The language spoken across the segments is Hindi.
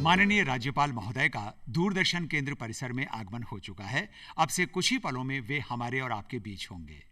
माननीय राज्यपाल महोदय का दूरदर्शन केंद्र परिसर में आगमन हो चुका है। अब से कुछ ही पलों में वे हमारे और आपके बीच होंगे।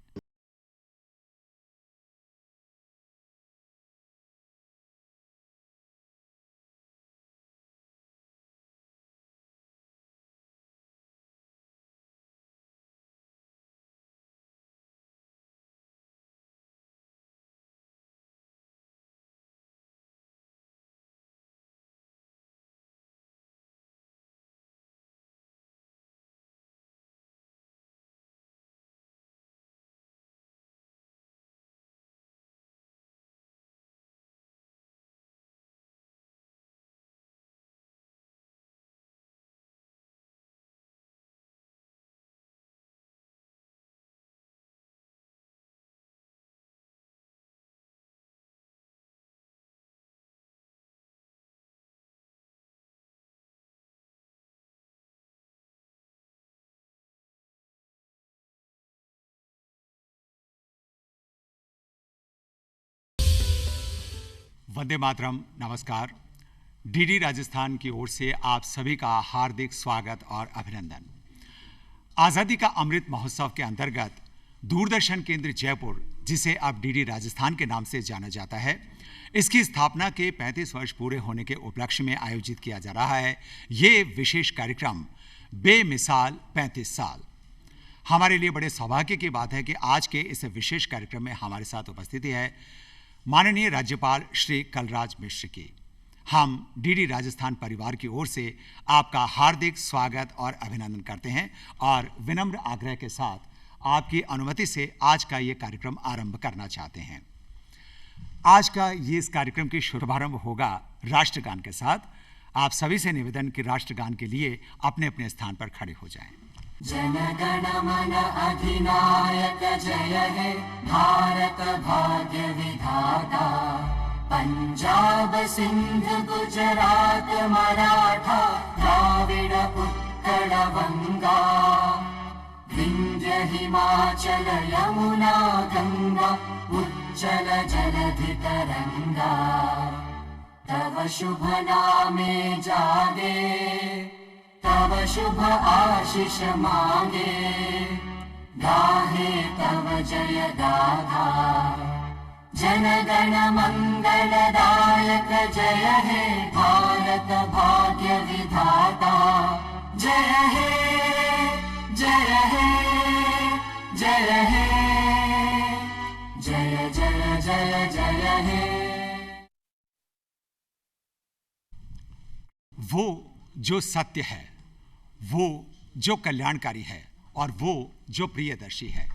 वंदे मातरम। नमस्कार। डीडी राजस्थान की ओर से आप सभी का हार्दिक स्वागत और अभिनंदन। आज़ादी का अमृत महोत्सव के अंतर्गत दूरदर्शन केंद्र जयपुर, जिसे अब डीडी राजस्थान के नाम से जाना जाता है, इसकी स्थापना के 35 वर्ष पूरे होने के उपलक्ष्य में आयोजित किया जा रहा है ये विशेष कार्यक्रम बेमिसाल 35 साल। हमारे लिए बड़े सौभाग्य की बात है कि आज के इस विशेष कार्यक्रम में हमारे साथ उपस्थिति है माननीय राज्यपाल श्री कलराज मिश्र की। हम डीडी राजस्थान परिवार की ओर से आपका हार्दिक स्वागत और अभिनंदन करते हैं और विनम्र आग्रह के साथ आपकी अनुमति से आज का ये कार्यक्रम आरंभ करना चाहते हैं। आज का ये इस कार्यक्रम की शुभारंभ होगा राष्ट्रगान के साथ। आप सभी से निवेदन कि राष्ट्रगान के लिए अपने अपने स्थान पर खड़े हो जाएं। जन गण मन अधिनायक जय हे भारत भाग्य विधाता, पंजाब सिंध गुजरात मराठा द्राविड़ उत्कल बंगा, विंध्य हिमाचल यमुना गंगा उज्जल जलधि तरंगा, तव शुभ नामे जागे तव शुभ आशीष मांगे, गाहे तव जय गाथा। जन गण मंगलदायक जय हे भारत भाग्य विधाता, जय हे जय हे जय हे जय जय जय जय हे। वो जो सत्य है, वो जो कल्याणकारी है और वो जो प्रियदर्शी है,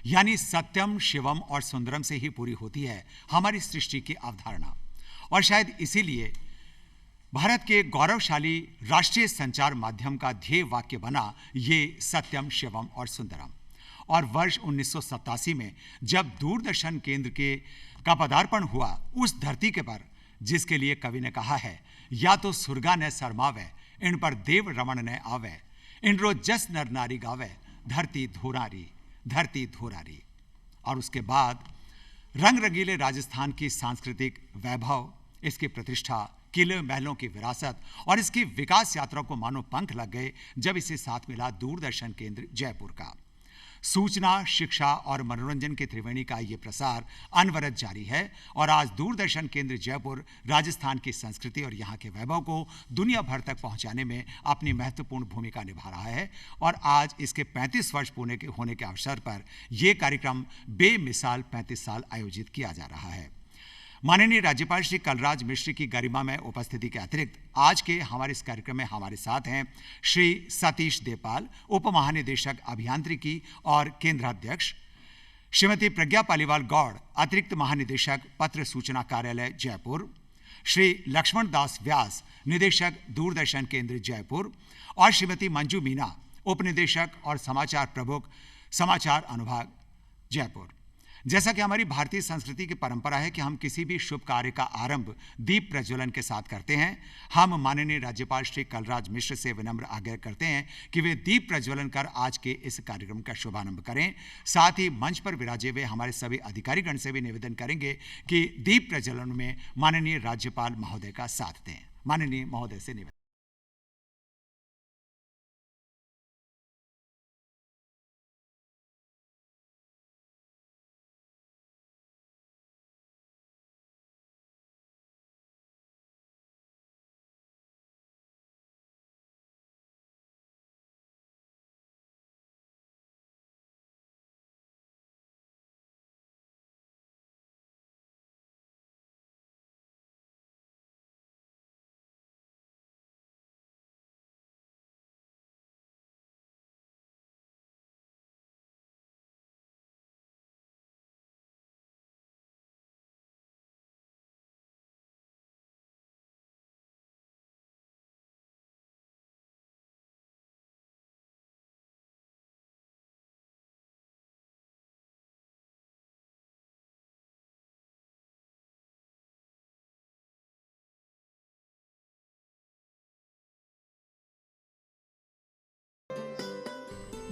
यानी सत्यम शिवम और सुंदरम से ही पूरी होती है हमारी सृष्टि की अवधारणा। और शायद इसीलिए भारत के गौरवशाली राष्ट्रीय संचार माध्यम का ध्येय वाक्य बना ये सत्यम शिवम और सुंदरम। और वर्ष 1987 में जब दूरदर्शन केंद्र का पदार्पण हुआ उस धरती के पर, जिसके लिए कवि ने कहा है, या तो सुरगा ने शरमावे इन पर देव रमण ने आवे, इन रोज जस नर नारी गावे, धरती धोरारी। और उसके बाद रंग रंगीले राजस्थान की सांस्कृतिक वैभव, इसकी प्रतिष्ठा, किले महलों की विरासत और इसकी विकास यात्रा को मानो पंख लग गए जब इसे साथ मिला दूरदर्शन केंद्र जयपुर का। सूचना, शिक्षा और मनोरंजन के त्रिवेणी का ये प्रसार अनवरत जारी है और आज दूरदर्शन केंद्र जयपुर राजस्थान की संस्कृति और यहाँ के वैभव को दुनिया भर तक पहुँचाने में अपनी महत्वपूर्ण भूमिका निभा रहा है। और आज इसके 35 वर्ष पूरे होने के अवसर पर यह कार्यक्रम बेमिसाल 35 साल आयोजित किया जा रहा है। माननीय राज्यपाल श्री कलराज मिश्र की गरिमा में उपस्थिति के अतिरिक्त आज के हमारे इस कार्यक्रम में हमारे साथ हैं श्री सतीश देपाल, उप महानिदेशक अभियांत्रिकी और केंद्राध्यक्ष, श्रीमती प्रज्ञा पालीवाल गौड़, अतिरिक्त महानिदेशक पत्र सूचना कार्यालय जयपुर, श्री लक्ष्मण दास व्यास, निदेशक दूरदर्शन केंद्र जयपुर, और श्रीमती मंजू मीना, उप निदेशक और समाचार प्रमुख, समाचार अनुभाग जयपुर। जैसा कि हमारी भारतीय संस्कृति की परंपरा है कि हम किसी भी शुभ कार्य का आरंभ दीप प्रज्वलन के साथ करते हैं, हम माननीय राज्यपाल श्री कलराज मिश्र से विनम्र आग्रह करते हैं कि वे दीप प्रज्वलन कर आज के इस कार्यक्रम का शुभारंभ करें। साथ ही मंच पर विराजे हुए हमारे सभी अधिकारीगण से भी निवेदन करेंगे कि दीप प्रज्वलन में माननीय राज्यपाल महोदय का साथ दें। माननीय महोदय से निवेदन।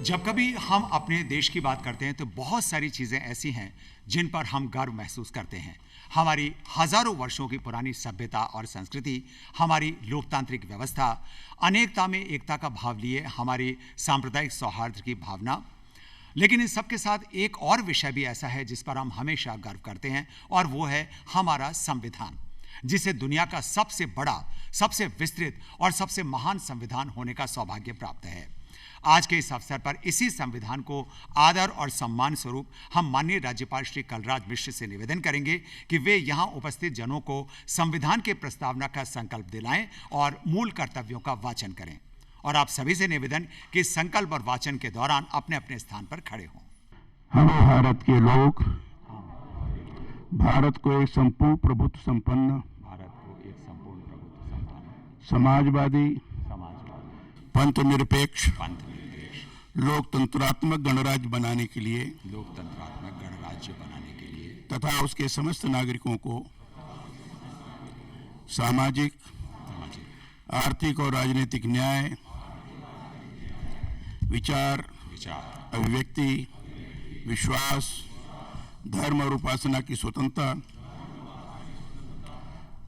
जब कभी हम अपने देश की बात करते हैं तो बहुत सारी चीज़ें ऐसी हैं जिन पर हम गर्व महसूस करते हैं। हमारी हजारों वर्षों की पुरानी सभ्यता और संस्कृति, हमारी लोकतांत्रिक व्यवस्था, अनेकता में एकता का भाव लिए हमारी सांप्रदायिक सौहार्द की भावना। लेकिन इन सबके साथ एक और विषय भी ऐसा है जिस पर हम हमेशा गर्व करते हैं, और वो है हमारा संविधान, जिसे दुनिया का सबसे बड़ा, सबसे विस्तृत और सबसे महान संविधान होने का सौभाग्य प्राप्त है। आज के इस अवसर पर इसी संविधान को आदर और सम्मान स्वरूप हम माननीय राज्यपाल श्री कलराज मिश्र से निवेदन करेंगे कि वे यहाँ उपस्थित जनों को संविधान के प्रस्तावना का संकल्प दिलाएं और मूल कर्तव्यों का वाचन करें। और आप सभी से निवेदन कि संकल्प और वाचन के दौरान अपने अपने स्थान पर खड़े हों। हम भारत के लोग भारत को एक संपूर्ण प्रभुत्व संपन्न समाजवादी पंथ निरपेक्ष लोकतंत्रात्मक गणराज्य बनाने के लिए तथा उसके समस्त नागरिकों को सामाजिक, आर्थिक और राजनीतिक न्याय, विचार, अभिव्यक्ति, विश्वास, धर्म और उपासना की स्वतंत्रता,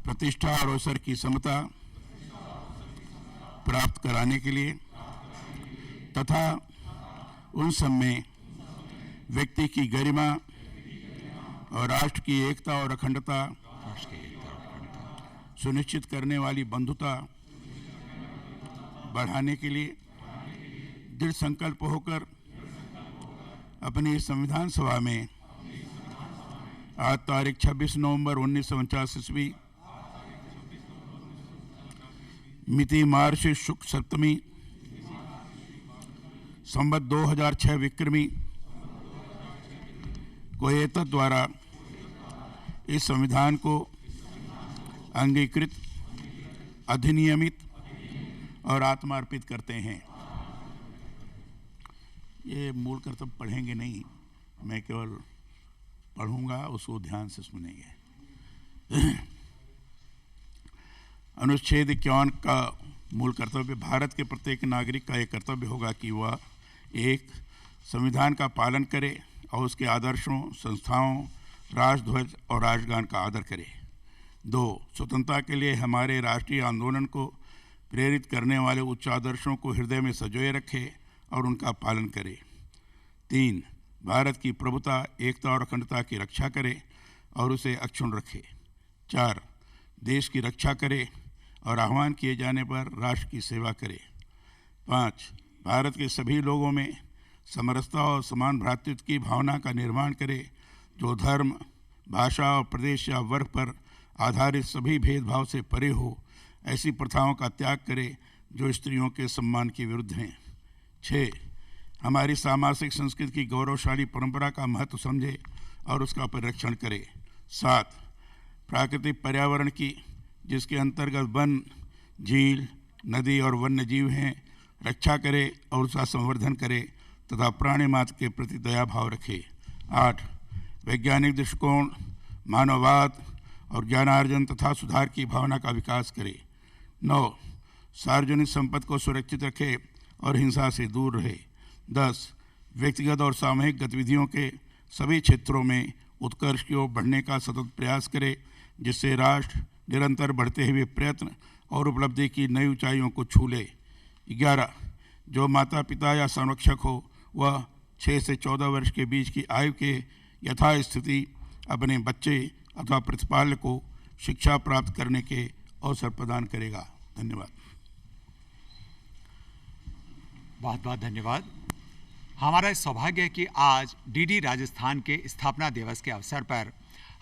प्रतिष्ठा और अवसर की समता प्राप्त कराने के लिए तथा उन सब में व्यक्ति की गरिमा और राष्ट्र की एकता और अखंडता सुनिश्चित करने वाली बंधुता बढ़ाने के लिए दृढ़ संकल्प होकर अपनी संविधान सभा में आज तारीख 26 नवंबर 1949 ईस्वी मिति मार्च शुक्ल सप्तमी संवत 2006 विक्रमी को एतत् द्वारा इस संविधान को अंगीकृत, अधिनियमित और आत्मार्पित करते हैं। ये मूल कर्तव्य पढ़ेंगे नहीं, मैं केवल पढ़ूंगा, उसको ध्यान से सुनेंगे। अनुच्छेद 51 का मूल कर्तव्य भारत के प्रत्येक नागरिक का एक कर्तव्य होगा कि वह एक संविधान का पालन करे और उसके आदर्शों, संस्थाओं, राष्ट्रध्वज और राष्ट्रगान का आदर करे। 2. स्वतंत्रता के लिए हमारे राष्ट्रीय आंदोलन को प्रेरित करने वाले उच्च आदर्शों को हृदय में संजोए रखे और उनका पालन करे। 3. भारत की प्रभुता, एकता और अखंडता की रक्षा करे और उसे अक्षुण्ण रखे। 4. देश की रक्षा करे और आह्वान किए जाने पर राष्ट्र की सेवा करे। 5. भारत के सभी लोगों में समरसता और समान भ्रातृत्व की भावना का निर्माण करे, जो धर्म, भाषा और प्रदेश या वर्ग पर आधारित सभी भेदभाव से परे हो। ऐसी प्रथाओं का त्याग करे जो स्त्रियों के सम्मान के विरुद्ध हैं। 6. हमारी सामाजिक संस्कृति की गौरवशाली परंपरा का महत्व समझे और उसका परिरक्षण करे। 7. प्राकृतिक पर्यावरण की, जिसके अंतर्गत वन, झील, नदी और वन्य जीव हैं, रक्षा करे और उसका संवर्धन करे तथा प्राणी मात्र के प्रति दया भाव रखे। 8. वैज्ञानिक दृष्टिकोण, मानववाद और ज्ञानार्जन तथा सुधार की भावना का विकास करे। 9. सार्वजनिक संपत्ति को सुरक्षित रखे और हिंसा से दूर रहे। 10. व्यक्तिगत और सामूहिक गतिविधियों के सभी क्षेत्रों में उत्कर्ष की ओर बढ़ने का सतत प्रयास करे, जिससे राष्ट्र निरंतर बढ़ते हुए प्रयत्न और उपलब्धि की नई ऊंचाइयों को छू ले। 11. जो माता पिता या संरक्षक हो वह 6 से 14 वर्ष के बीच की आयु के यथास्थिति अपने बच्चे अथवा प्रतिपाल्य को शिक्षा प्राप्त करने के अवसर प्रदान करेगा। धन्यवाद। बहुत बहुत धन्यवाद। हमारा सौभाग्य है कि आज डीडी राजस्थान के स्थापना दिवस के अवसर पर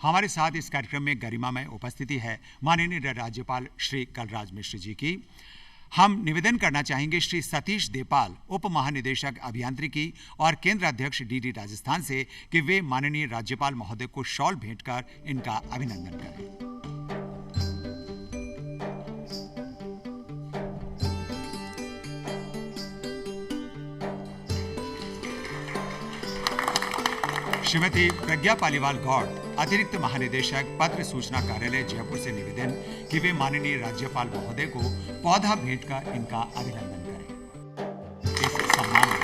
हमारे साथ इस कार्यक्रम में गरिमामय उपस्थिति है माननीय राज्यपाल श्री कलराज मिश्र जी की। हम निवेदन करना चाहेंगे श्री सतीश देपाल, उप महानिदेशक अभियांत्रिकी और केंद्र अध्यक्ष डीडी राजस्थान से, कि वे माननीय राज्यपाल महोदय को शॉल भेंट कर इनका अभिनंदन करें। श्रीमती प्रज्ञा पालीवाल गौड़, अतिरिक्त महानिदेशक पत्र सूचना कार्यालय जयपुर से निवेदन कि वे माननीय राज्यपाल महोदय को पौधा भेंट कर इनका अभिनंदन करें। इस सम्मान में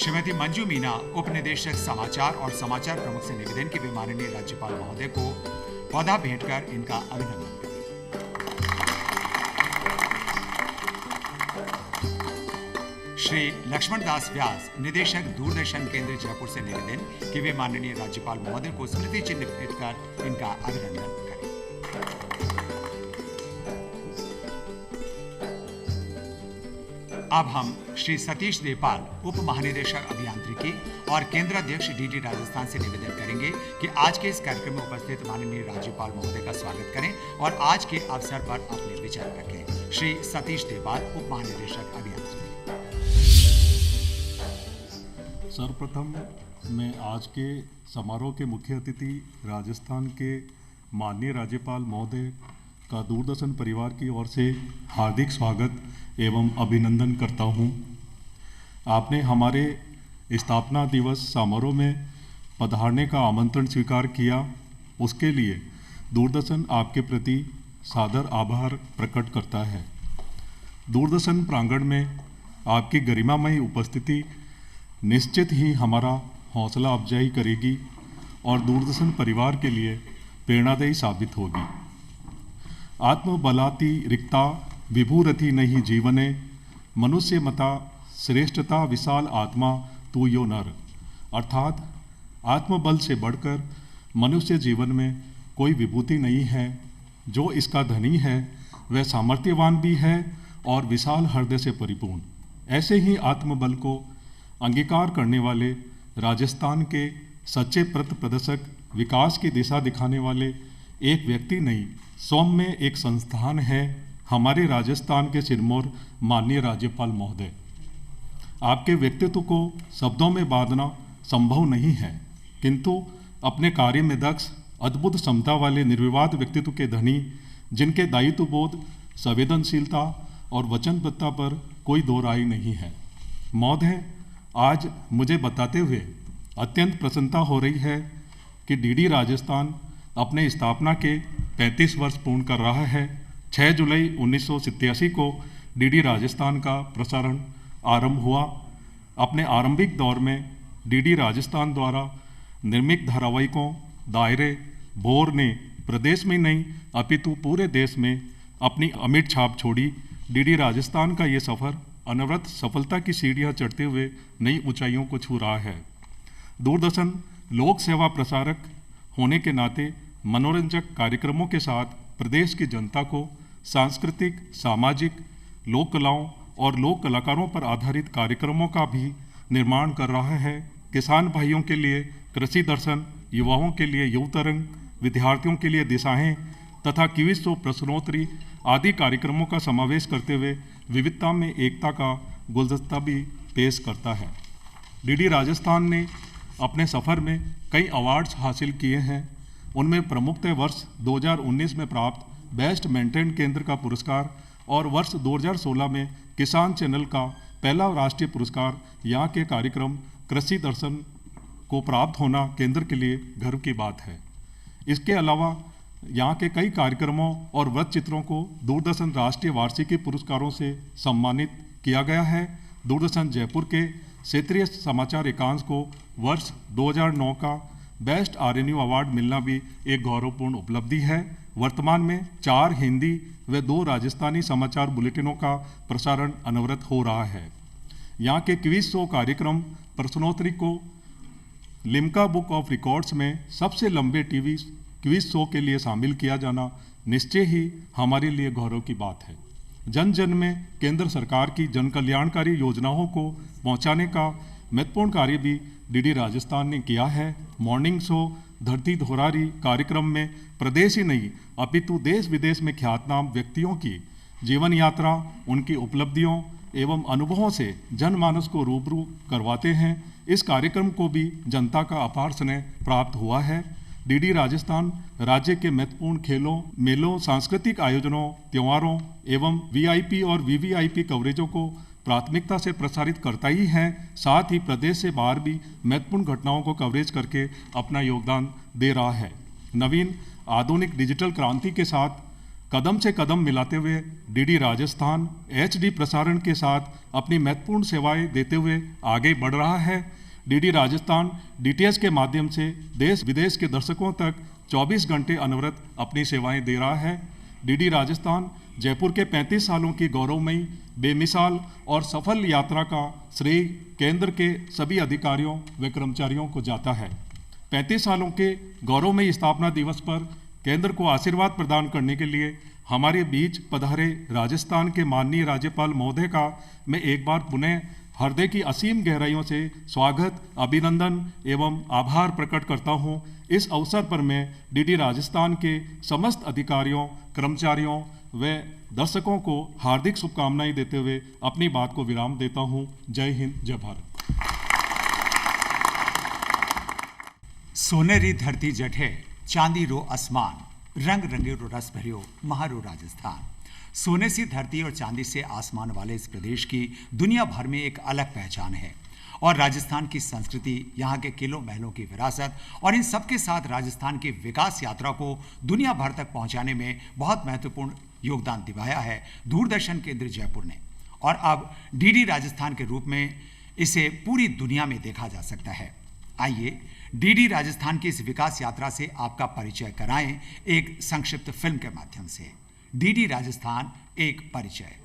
श्रीमती मंजू मीना, उप निदेशक समाचार और समाचार प्रमुख से निवेदन कि वे माननीय राज्यपाल महोदय को पौधा भेंट कर इनका अभिनंदन करें। श्री लक्ष्मण दास व्यास, निदेशक दूरदर्शन केंद्र जयपुर से निवेदन कि वे माननीय राज्यपाल महोदय को स्मृति चिन्ह भेंट कर इनका अभिनंदन करें। अब हम श्री सतीश देवपाल, उप महानिदेशक अभियांत्रिकी और केंद्राध्यक्ष डीडी राजस्थान से निवेदन करेंगे कि आज के इस कार्यक्रम में उपस्थित माननीय राज्यपाल महोदय का स्वागत करें और आज के अवसर पर अपने विचार रखें। श्री सतीश देवपाल, उप महानिदेशक अभियांत्रिकी। सर्वप्रथम मैं आज के समारोह के मुख्य अतिथि राजस्थान के माननीय राज्यपाल महोदय का दूरदर्शन परिवार की ओर से हार्दिक स्वागत एवं अभिनंदन करता हूं। आपने हमारे स्थापना दिवस समारोह में पधारने का आमंत्रण स्वीकार किया, उसके लिए दूरदर्शन आपके प्रति सादर आभार प्रकट करता है। दूरदर्शन प्रांगण में आपकी गरिमामयी उपस्थिति निश्चित ही हमारा हौसला अफजाई करेगी और दूरदर्शन परिवार के लिए प्रेरणादायी साबित होगी। आत्मबलाति रिक्ता विभूरति नहीं जीवने, मनुष्य मता श्रेष्ठता विशाल आत्मा तू यो नर। अर्थात आत्मबल से बढ़कर मनुष्य जीवन में कोई विभूति नहीं है। जो इसका धनी है वह सामर्थ्यवान भी है और विशाल हृदय से परिपूर्ण। ऐसे ही आत्मबल को अंगीकार करने वाले राजस्थान के सच्चे पथ प्रदर्शक, विकास की दिशा दिखाने वाले एक व्यक्ति नहीं, स्वयं में एक संस्थान है हमारे राजस्थान के सिरमौर माननीय राज्यपाल महोदय। आपके व्यक्तित्व को शब्दों में बांधना संभव नहीं है, किंतु अपने कार्य में दक्ष, अद्भुत क्षमता वाले निर्विवाद व्यक्तित्व के धनी, जिनके दायित्व बोध, संवेदनशीलता और वचनबद्धता पर कोई दो राय नहीं है। महोदय, आज मुझे बताते हुए अत्यंत प्रसन्नता हो रही है कि डीडी राजस्थान अपने स्थापना के 35 वर्ष पूर्ण कर रहा है। 6 जुलाई 1987 को डीडी राजस्थान का प्रसारण आरंभ हुआ। अपने आरंभिक दौर में डीडी राजस्थान द्वारा निर्मित धारावाहिकों दायरे भोर ने प्रदेश में नहीं अपितु पूरे देश में अपनी अमिट छाप छोड़ी। डीडी राजस्थान का ये सफ़र अनवरत सफलता की सीढ़ियां चढ़ते हुए नई ऊंचाइयों को छू रहा है। दूरदर्शन लोक सेवा प्रसारक होने के नाते मनोरंजक कार्यक्रमों के साथ प्रदेश की जनता को सांस्कृतिक, सामाजिक, लोक कलाओं और लोक कलाकारों पर आधारित कार्यक्रमों का भी निर्माण कर रहा है। किसान भाइयों के लिए कृषि दर्शन, युवाओं के लिए युव तरंग, विद्यार्थियों के लिए दिशाएं तथा क्विज शो, प्रश्नोत्तरी आदि कार्यक्रमों का समावेश करते हुए विविधता में एकता का गुलदस्ता भी पेश करता है। डीडी राजस्थान ने अपने सफ़र में कई अवार्ड्स हासिल किए हैं। उनमें प्रमुखतः वर्ष 2019 में प्राप्त बेस्ट मेंटेन केंद्र का पुरस्कार और वर्ष 2016 में किसान चैनल का पहला राष्ट्रीय पुरस्कार यहाँ के कार्यक्रम कृषि दर्शन को प्राप्त होना केंद्र के लिए गर्व की बात है। इसके अलावा यहाँ के कई कार्यक्रमों और वृत्त चित्रों को दूरदर्शन राष्ट्रीय वार्षिकी पुरस्कारों से सम्मानित किया गया है। दूरदर्शन जयपुर के क्षेत्रीय समाचार एकांश को वर्ष 2009 का बेस्ट आरएनयू अवार्ड मिलना भी एक गौरवपूर्ण उपलब्धि है। वर्तमान में 4 हिंदी व 2 राजस्थानी समाचार बुलेटिनों का प्रसारण अनवरत हो रहा है। यहाँ के क्विज शो कार्यक्रम प्रश्नोत्तरी को लिम्का बुक ऑफ रिकॉर्ड्स में सबसे लंबे टीवी क्विज शो के लिए शामिल किया जाना निश्चय ही हमारे लिए गौरव की बात है। जन जन में केंद्र सरकार की जन कल्याणकारी योजनाओं को पहुंचाने का महत्वपूर्ण कार्य भी डीडी राजस्थान ने किया है। मॉर्निंग शो धरती धोरारी कार्यक्रम में प्रदेश ही नहीं अपितु देश विदेश में ख्यातनाम व्यक्तियों की जीवन यात्रा, उनकी उपलब्धियों एवं अनुभवों से जनमानस को रूबरू करवाते हैं। इस कार्यक्रम को भी जनता का अपार स्नेह प्राप्त हुआ है। डीडी राजस्थान राज्य के महत्वपूर्ण खेलों, मेलों, सांस्कृतिक आयोजनों, त्योहारों एवं वीआईपी और वीवीआईपी कवरेजों को प्राथमिकता से प्रसारित करता ही है, साथ ही प्रदेश से बाहर भी महत्वपूर्ण घटनाओं को कवरेज करके अपना योगदान दे रहा है। नवीन आधुनिक डिजिटल क्रांति के साथ कदम से कदम मिलाते हुए डीडी राजस्थान HD प्रसारण के साथ अपनी महत्वपूर्ण सेवाएं देते हुए आगे बढ़ रहा है। डीडी राजस्थान DTH के माध्यम से देश विदेश के दर्शकों तक 24 घंटे अनवरत अपनी सेवाएं दे रहा है। डीडी राजस्थान जयपुर के 35 सालों की गौरवमयी, बेमिसाल और सफल यात्रा का श्रेय केंद्र के सभी अधिकारियों व कर्मचारियों को जाता है। 35 सालों के गौरवमयी स्थापना दिवस पर केंद्र को आशीर्वाद प्रदान करने के लिए हमारे बीच पधारे राजस्थान के माननीय राज्यपाल महोदय का मैं एक बार पुनः हृदय की असीम गहराइयों से स्वागत, अभिनंदन एवं आभार प्रकट करता हूं। इस अवसर पर मैं डीडी राजस्थान के समस्त अधिकारियों, कर्मचारियों व दर्शकों को हार्दिक शुभकामनाएं देते हुए अपनी बात को विराम देता हूं। जय हिंद, जय भारत। सोनेरी धरती जठे, चांदी रो आसमान, रंग रंगे रो रस भरियो महारो राजस्थान। सोने सी धरती और चांदी से आसमान वाले इस प्रदेश की दुनिया भर में एक अलग पहचान है और राजस्थान की संस्कृति, यहाँ के किलों महलों की विरासत और इन सबके साथ राजस्थान की विकास यात्रा को दुनिया भर तक पहुँचाने में बहुत महत्वपूर्ण योगदान दिखाया है दूरदर्शन केंद्र जयपुर ने। और अब डीडी राजस्थान के रूप में इसे पूरी दुनिया में देखा जा सकता है। आइए डीडी राजस्थान की इस विकास यात्रा से आपका परिचय कराएं एक संक्षिप्त फिल्म के माध्यम से। डीडी राजस्थान एक परिचय।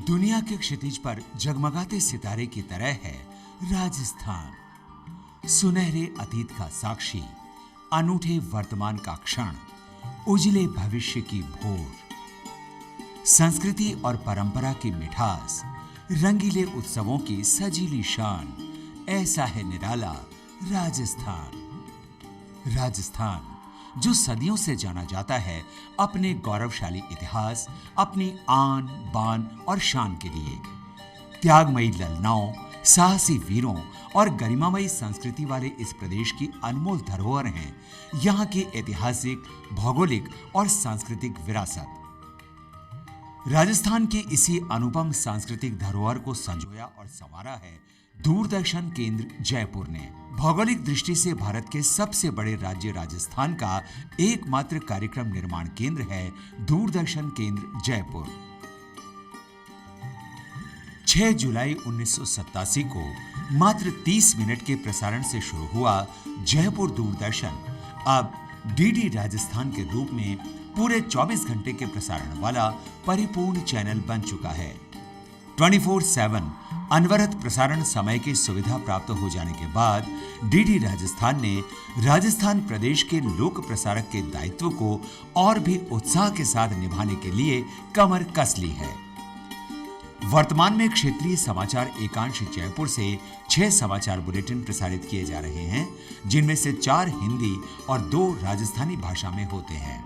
दुनिया के क्षितिज पर जगमगाते सितारे की तरह है राजस्थान। सुनहरे अतीत का साक्षी, अनूठे वर्तमान का क्षण, उजले भविष्य की भोर। संस्कृति और परंपरा की मिठास, रंगीले उत्सवों की सजीली शान, ऐसा है निराला राजस्थान। राजस्थान जो सदियों से जाना जाता है अपने गौरवशाली इतिहास, अपनी आन बान और शान के लिए। त्यागमयी ललनाओं, साहसी वीरों और गरिमामयी संस्कृति वाले इस प्रदेश की अनमोल धरोहर हैं यहाँ की ऐतिहासिक, भौगोलिक और सांस्कृतिक विरासत। राजस्थान की इसी अनुपम सांस्कृतिक धरोहर को संजोया और संवारा है दूरदर्शन केंद्र जयपुर ने। भौगोलिक दृष्टि से भारत के सबसे बड़े राज्य राजस्थान का एकमात्र कार्यक्रम निर्माण केंद्र है दूरदर्शन केंद्र जयपुर। 6 जुलाई 1987 को मात्र 30 मिनट के प्रसारण से शुरू हुआ जयपुर दूरदर्शन अब डीडी राजस्थान के रूप में पूरे 24 घंटे के प्रसारण वाला परिपूर्ण चैनल बन चुका है। 24/7 अनवरत प्रसारण समय की सुविधा प्राप्त हो जाने के बाद डीडी राजस्थान ने राजस्थान प्रदेश के लोक प्रसारक के दायित्व को और भी उत्साह के साथ निभाने के लिए कमर कस ली है। वर्तमान में क्षेत्रीय समाचार एकांश जयपुर से 6 समाचार बुलेटिन प्रसारित किए जा रहे हैं, जिनमें से 4 हिंदी और 2 राजस्थानी भाषा में होते हैं।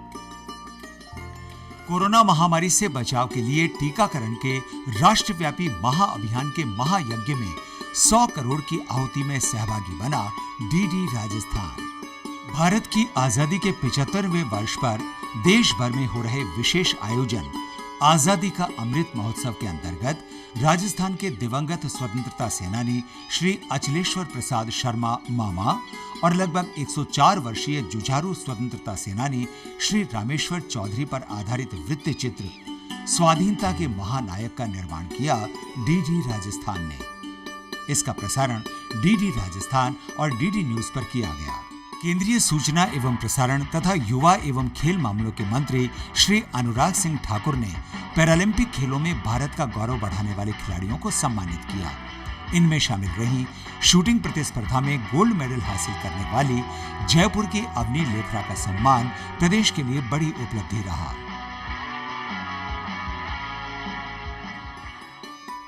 कोरोना महामारी से बचाव के लिए टीकाकरण के राष्ट्रव्यापी महाअभियान के महायज्ञ में 100 करोड़ की आहुति में सहभागी बना डीडी राजस्थान। भारत की आजादी के 75वें वर्ष पर देश भर में हो रहे विशेष आयोजन आजादी का अमृत महोत्सव के अंतर्गत राजस्थान के दिवंगत स्वतंत्रता सेनानी श्री अचलेश्वर प्रसाद शर्मा मामा और लगभग 104 वर्षीय जुझारू स्वतंत्रता सेनानी श्री रामेश्वर चौधरी पर आधारित वृत्त चित्र स्वाधीनता के महानायक का निर्माण किया डीडी राजस्थान ने। इसका प्रसारण डीडी राजस्थान और डीडी न्यूज पर किया गया। केंद्रीय सूचना एवं प्रसारण तथा युवा एवं खेल मामलों के मंत्री श्री अनुराग सिंह ठाकुर ने पैरालंपिक खेलों में भारत का गौरव बढ़ाने वाले खिलाड़ियों को सम्मानित किया। इनमें शामिल रही शूटिंग प्रतिस्पर्धा में गोल्ड मेडल हासिल करने वाली जयपुर की अवनी लेखरा का सम्मान प्रदेश के लिए बड़ी उपलब्धि रहा।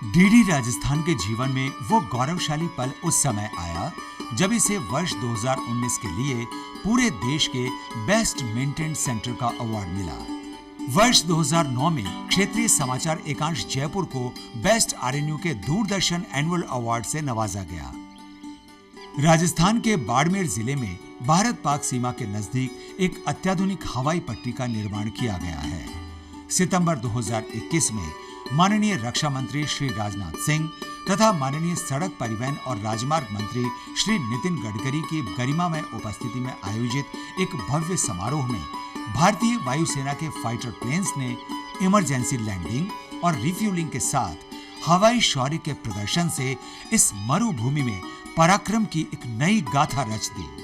डीडी राजस्थान के जीवन में वो गौरवशाली पल उस समय आया जब इसे वर्ष 2019 के लिए पूरे देश के बेस्ट मेंटेन सेंटर का अवार्ड मिला। वर्ष 2009 में क्षेत्रीय समाचार एकांश जयपुर को बेस्ट आरएनयू के दूरदर्शन एनुअल अवार्ड से नवाजा गया। राजस्थान के बाड़मेर जिले में भारत पाक सीमा के नजदीक एक अत्याधुनिक हवाई पट्टी का निर्माण किया गया है। सितंबर 2021 में माननीय रक्षा मंत्री श्री राजनाथ सिंह तथा माननीय सड़क परिवहन और राजमार्ग मंत्री श्री नितिन गडकरी की गरिमामय उपस्थिति में आयोजित एक भव्य समारोह में भारतीय वायुसेना के फाइटर प्लेन्स ने इमरजेंसी लैंडिंग और रिफ्यूलिंग के साथ हवाई शौर्य के प्रदर्शन से इस मरुभूमि में पराक्रम की एक नई गाथा रच दी।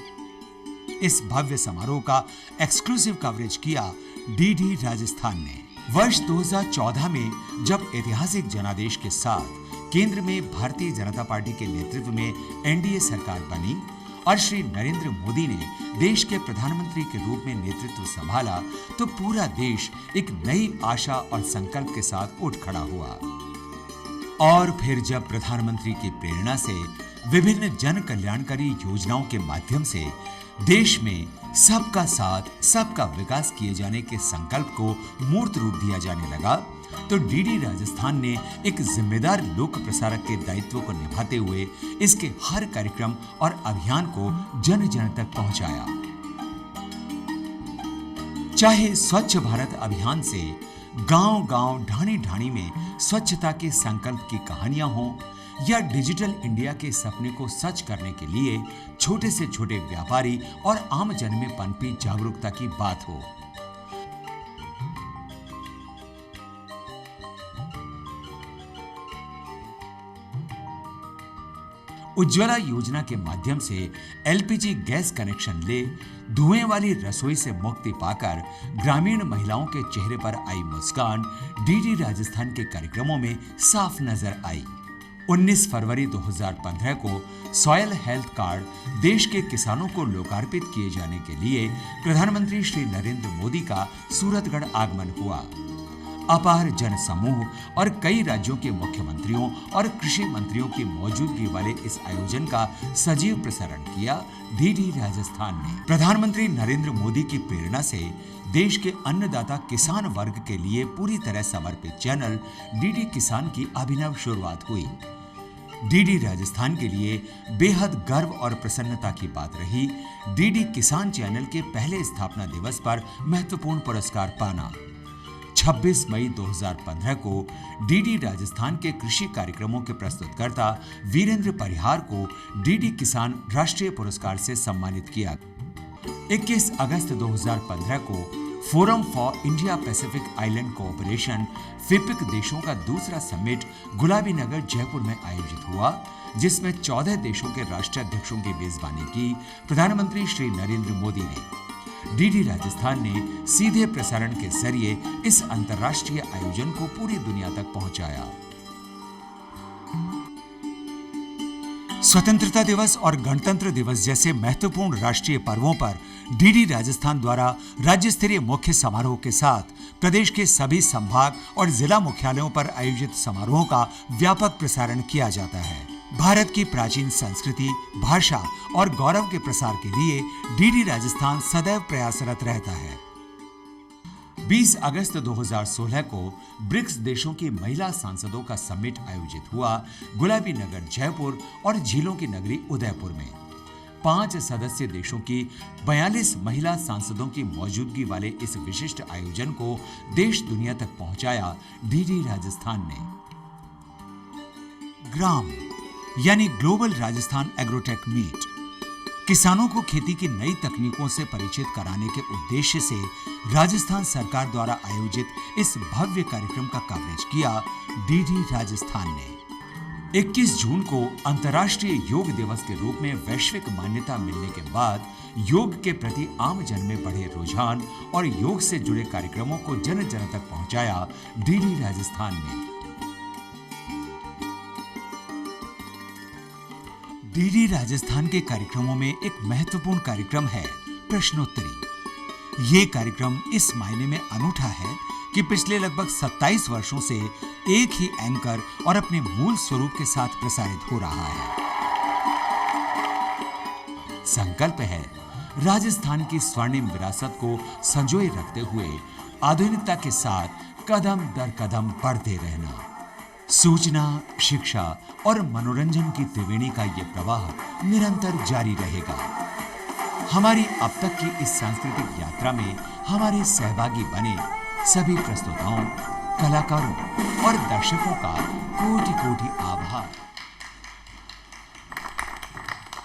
इस भव्य समारोह का एक्सक्लूसिव कवरेज किया डीडी राजस्थान ने। वर्ष 2014 में जब ऐतिहासिक जनादेश के साथ केंद्र में भारतीय जनता पार्टी के नेतृत्व में एनडीए सरकार बनी और श्री नरेंद्र मोदी ने देश के प्रधानमंत्री के रूप में नेतृत्व संभाला, तो पूरा देश एक नई आशा और संकल्प के साथ उठ खड़ा हुआ। और फिर जब प्रधानमंत्री की प्रेरणा से विभिन्न जन कल्याणकारी योजनाओं के माध्यम से देश में सबका साथ सबका विकास किए जाने के संकल्प को मूर्त रूप दिया जाने लगा, तो डीडी राजस्थान ने एक जिम्मेदार लोक प्रसारक के दायित्व को निभाते हुए इसके हर कार्यक्रम और अभियान को जन जन तक पहुंचाया। चाहे स्वच्छ भारत अभियान से गांव-गांव, ढाणी-ढाणी में स्वच्छता के संकल्प की कहानियां हों, या डिजिटल इंडिया के सपने को सच करने के लिए छोटे से छोटे व्यापारी और आम जन में पनपी जागरूकता की बात हो। उज्ज्वला योजना के माध्यम से एलपीजी गैस कनेक्शन ले धुएं वाली रसोई से मुक्ति पाकर ग्रामीण महिलाओं के चेहरे पर आई मुस्कान डीडी राजस्थान के कार्यक्रमों में साफ नजर आई। 19 फरवरी 2015 को सॉयल हेल्थ कार्ड देश के किसानों को लोकार्पित किए जाने के लिए प्रधानमंत्री श्री नरेंद्र मोदी का सूरतगढ़ आगमन हुआ। अपार जन समूह और कई राज्यों के मुख्यमंत्रियों और कृषि मंत्रियों की मौजूदगी वाले इस आयोजन का सजीव प्रसारण किया डीडी राजस्थान ने। प्रधानमंत्री नरेंद्र मोदी की प्रेरणा से देश के अन्नदाता किसान वर्ग के लिए पूरी तरह समर्पित चैनल डीडी किसान की अभिनव शुरुआत हुई। डीडी राजस्थान के लिए बेहद गर्व और प्रसन्नता की बात रही डीडी किसान चैनल के पहले स्थापना दिवस पर महत्वपूर्ण पुरस्कार पाना। 26 मई 2015 को डीडी राजस्थान के कृषि कार्यक्रमों के प्रस्तुतकर्ता वीरेंद्र परिहार को डीडी किसान राष्ट्रीय पुरस्कार से सम्मानित किया। 21 अगस्त 2015 को Forum for India Pacific Island Cooperation FIPIC देशों का दूसरा समिट गुलाबी नगर जयपुर में आयोजित हुआ, जिसमें 14 देशों के राष्ट्राध्यक्षों की मेजबानी की प्रधानमंत्री श्री नरेंद्र मोदी ने। डीडी राजस्थान ने सीधे प्रसारण के जरिए इस अंतर्राष्ट्रीय आयोजन को पूरी दुनिया तक पहुंचाया। स्वतंत्रता दिवस और गणतंत्र दिवस जैसे महत्वपूर्ण राष्ट्रीय पर्वों पर डीडी राजस्थान द्वारा राज्य स्तरीय मुख्य समारोह के साथ प्रदेश के सभी संभाग और जिला मुख्यालयों पर आयोजित समारोहों का व्यापक प्रसारण किया जाता है। भारत की प्राचीन संस्कृति, भाषा और गौरव के प्रसार के लिए डीडी राजस्थान सदैव प्रयासरत रहता है। 20 अगस्त 2016 को ब्रिक्स देशों की महिला सांसदों का समिट आयोजित हुआ गुलाबी नगर जयपुर और झीलों की नगरी उदयपुर में। 5 सदस्य देशों की 42 महिला सांसदों की मौजूदगी वाले इस विशिष्ट आयोजन को देश दुनिया तक पहुंचाया डीडी राजस्थान ने। ग्राम यानी ग्लोबल राजस्थान एग्रोटेक मीट किसानों को खेती की नई तकनीकों से परिचित कराने के उद्देश्य से राजस्थान सरकार द्वारा आयोजित इस भव्य कार्यक्रम का कवरेज किया डीडी राजस्थान ने। 21 जून को अंतर्राष्ट्रीय योग दिवस के रूप में वैश्विक मान्यता मिलने के बाद योग के प्रति आम जन में बढ़े रुझान और योग से जुड़े कार्यक्रमों को जन जन तक पहुंचाया डीडी राजस्थान ने। डीडी राजस्थान के कार्यक्रमों में एक महत्वपूर्ण कार्यक्रम है प्रश्नोत्तरी। ये कार्यक्रम इस मायने में अनूठा है कि पिछले लगभग 27 वर्षों से एक ही एंकर और अपने मूल स्वरूप के साथ प्रसारित हो रहा है। संकल्प है राजस्थान की स्वर्णिम विरासत को संजोए रखते हुए आधुनिकता के साथ कदम दर कदम बढ़ते रहना। सूचना, शिक्षा और मनोरंजन की त्रिवेणी का ये प्रवाह निरंतर जारी रहेगा। हमारी अब तक की इस सांस्कृतिक यात्रा में हमारे सहभागी बने सभी प्रस्तुताओं, कलाकारों और दर्शकों का कोटि कोटि आभार।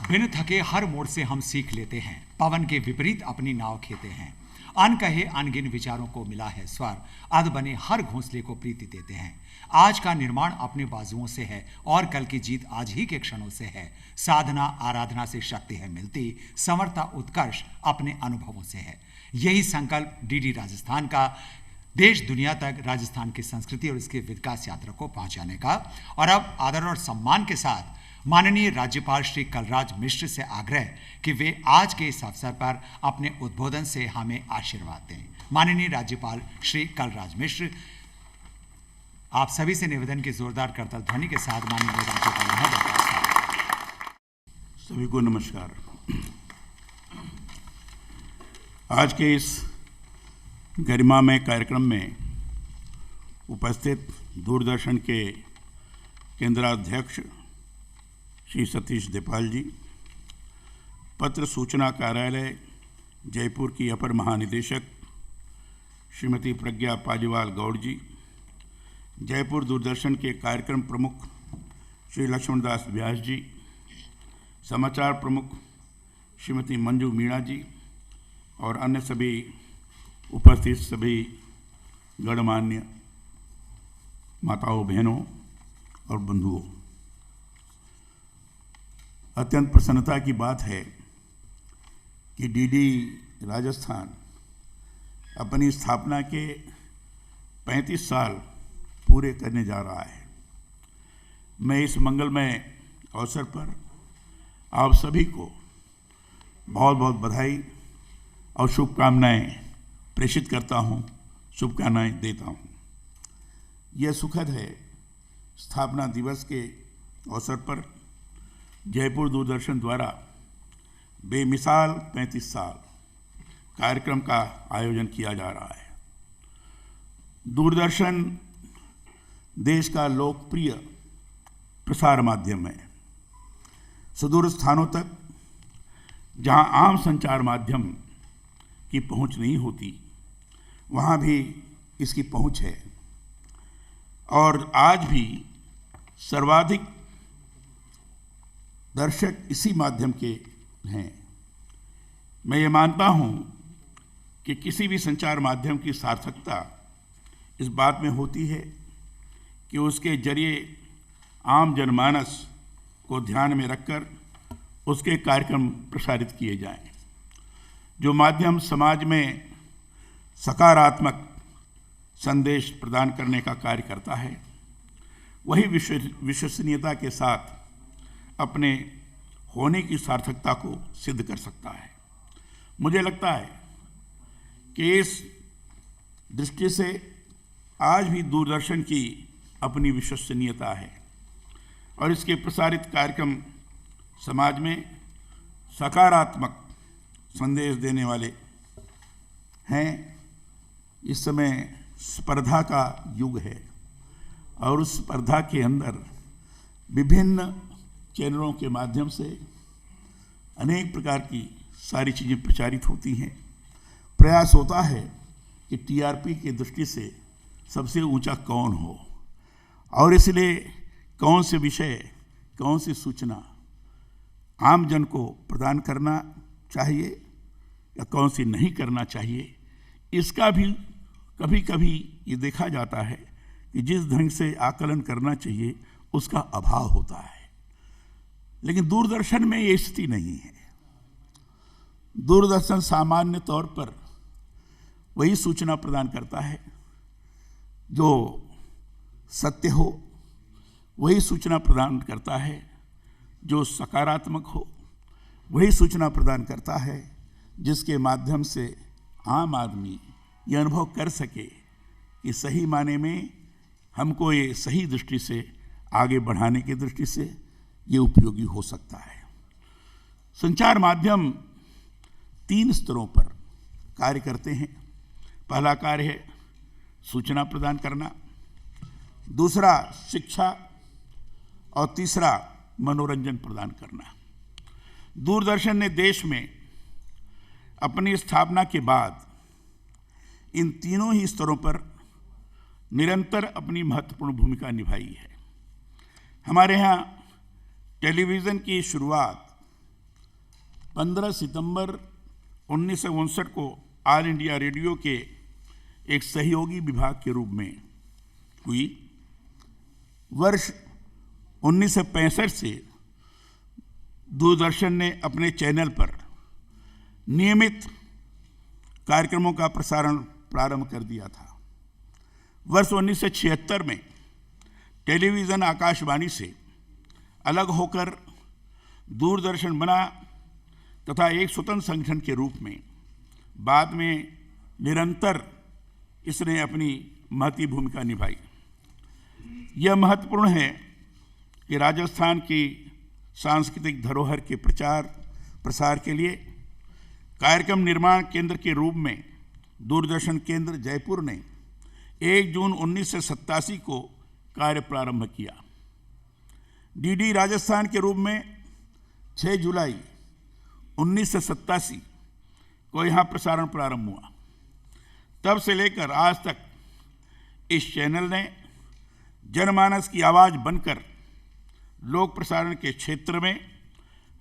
बिन थके हर मोड़ से हम सीख लेते हैं, पवन के विपरीत अपनी नाव खेते हैं। अन कहे अनगिन विचारों को मिला है स्वर, अध बने हर घोंसले को प्रीति देते हैं। आज का निर्माण अपने बाजुओं से है और कल की जीत आज ही के क्षणों से है। साधना आराधना से शक्ति है मिलती, समर्था उत्कर्ष अपने अनुभवों से है। यही संकल्प डीडी राजस्थान का देश दुनिया तक राजस्थान की संस्कृति और इसके विकास यात्रा को पहुंचाने का। और अब आदर और सम्मान के साथ माननीय राज्यपाल श्री कलराज मिश्र से आग्रह कि वे आज के इस अवसर पर अपने उद्बोधन से हमें आशीर्वाद दें। माननीय राज्यपाल श्री कलराज मिश्र, आप सभी से निवेदन की जोरदार करतल ध्वनि के साथ माननीय राज्यपाल महोदय। सभी को नमस्कार। आज के इस गरिमामय कार्यक्रम में उपस्थित दूरदर्शन के केंद्राध्यक्ष श्री सतीश देपाल जी, पत्र सूचना कार्यालय जयपुर की अपर महानिदेशक श्रीमती प्रज्ञा पालीवाल गौड़ जी, जयपुर दूरदर्शन के कार्यक्रम प्रमुख श्री लक्ष्मणदास व्यास जी, समाचार प्रमुख श्रीमती मंजू मीणा जी और अन्य सभी उपस्थित सभी गणमान्य माताओं, बहनों और बंधुओं, अत्यंत प्रसन्नता की बात है कि डीडी राजस्थान अपनी स्थापना के 35 साल पूरे करने जा रहा है। मैं इस मंगलमय अवसर पर आप सभी को बहुत बहुत बधाई और शुभकामनाएं प्रेषित करता हूं, शुभकामनाएं देता हूं। यह सुखद है स्थापना दिवस के अवसर पर जयपुर दूरदर्शन द्वारा बेमिसाल 35 साल कार्यक्रम का आयोजन किया जा रहा है। दूरदर्शन देश का लोकप्रिय प्रसार माध्यम है। सुदूर स्थानों तक जहां आम संचार माध्यम की पहुंच नहीं होती, वहां भी इसकी पहुंच है और आज भी सर्वाधिक दर्शक इसी माध्यम के हैं। मैं ये मानता हूं कि किसी भी संचार माध्यम की सार्थकता इस बात में होती है कि उसके जरिए आम जनमानस को ध्यान में रखकर उसके कार्यक्रम प्रसारित किए जाएं। जो माध्यम समाज में सकारात्मक संदेश प्रदान करने का कार्य करता है, वही विश्वसनीयता के साथ अपने होने की सार्थकता को सिद्ध कर सकता है। मुझे लगता है कि इस दृष्टि से आज भी दूरदर्शन की अपनी विश्वसनीयता है और इसके प्रसारित कार्यक्रम समाज में सकारात्मक संदेश देने वाले हैं। इस समय स्पर्धा का युग है और उस स्पर्धा के अंदर विभिन्न चैनलों के माध्यम से अनेक प्रकार की सारी चीज़ें प्रचारित होती हैं। प्रयास होता है कि टीआरपी की दृष्टि से सबसे ऊंचा कौन हो और इसलिए कौन से विषय, कौन सी सूचना आम जन को प्रदान करना चाहिए या कौन सी नहीं करना चाहिए, इसका भी कभी कभी ये देखा जाता है कि जिस ढंग से आकलन करना चाहिए उसका अभाव होता है। लेकिन दूरदर्शन में ये स्थिति नहीं है। दूरदर्शन सामान्य तौर पर वही सूचना प्रदान करता है जो सत्य हो, वही सूचना प्रदान करता है जो सकारात्मक हो, वही सूचना प्रदान करता है जिसके माध्यम से आम आदमी ये अनुभव कर सके कि सही माने में हमको ये सही दृष्टि से आगे बढ़ाने की दृष्टि से ये उपयोगी हो सकता है। संचार माध्यम 3 स्तरों पर कार्य करते हैं। पहला कार्य है सूचना प्रदान करना, दूसरा शिक्षा और तीसरा मनोरंजन प्रदान करना। दूरदर्शन ने देश में अपनी स्थापना के बाद इन तीनों ही स्तरों पर निरंतर अपनी महत्वपूर्ण भूमिका निभाई है। हमारे यहाँ टेलीविज़न की शुरुआत 15 सितंबर 1959 को ऑल इंडिया रेडियो के एक सहयोगी विभाग के रूप में हुई। वर्ष 1965 से दूरदर्शन ने अपने चैनल पर नियमित कार्यक्रमों का प्रसारण प्रारंभ कर दिया था। वर्ष 1976 में टेलीविज़न आकाशवाणी से अलग होकर दूरदर्शन बना तथा एक स्वतंत्र संगठन के रूप में बाद में निरंतर इसने अपनी महती भूमिका निभाई। यह महत्वपूर्ण है कि राजस्थान की सांस्कृतिक धरोहर के प्रचार प्रसार के लिए कार्यक्रम निर्माण केंद्र के रूप में दूरदर्शन केंद्र जयपुर ने 1 जून 1987 को कार्य प्रारंभ किया। डीडी राजस्थान के रूप में 6 जुलाई 1987 को यहाँ प्रसारण प्रारंभ हुआ। तब से लेकर आज तक इस चैनल ने जनमानस की आवाज़ बनकर लोक प्रसारण के क्षेत्र में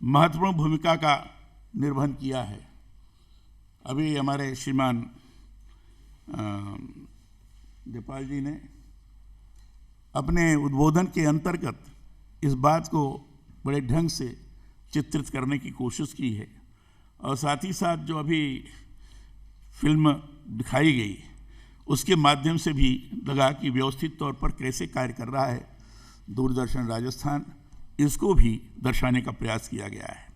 महत्वपूर्ण भूमिका का निर्वहन किया है। अभी हमारे श्रीमान जयपाल जी ने अपने उद्बोधन के अंतर्गत इस बात को बड़े ढंग से चित्रित करने की कोशिश की है और साथ ही साथ जो अभी फिल्म दिखाई गई उसके माध्यम से भी लगा कि व्यवस्थित तौर पर कैसे कार्य कर रहा है दूरदर्शन राजस्थान, इसको भी दर्शाने का प्रयास किया गया है।